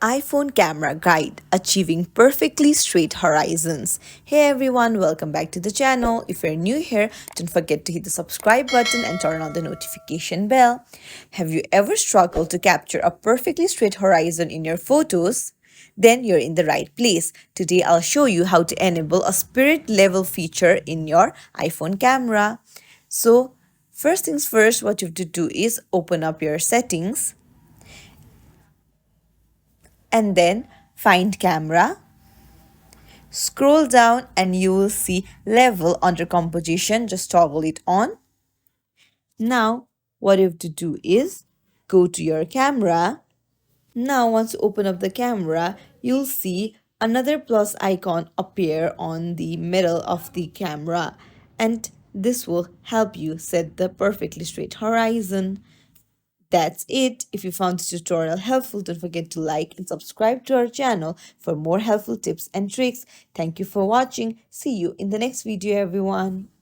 iPhone camera guide achieving perfectly straight horizons. Hey everyone, welcome back to the channel. If you're new here, don't forget to hit the subscribe button and turn on the notification bell. Have you ever struggled to capture a perfectly straight horizon in your photos? Then you're in the right place. Today I'll show you how to enable a spirit level feature in your iPhone camera. So, first things first, what you have to do is open up your settings and then find camera. Scroll down and you will see level under composition. Just toggle it on. Now, what you have to do is go to your camera. Now, once you open up the camera, you'll see another plus icon appear on the middle of the camera, and this will help you set the perfectly straight horizon. That's it. If you found this tutorial helpful, don't forget to like and subscribe to our channel for more helpful tips and tricks. Thank you for watching. See you in the next video, everyone.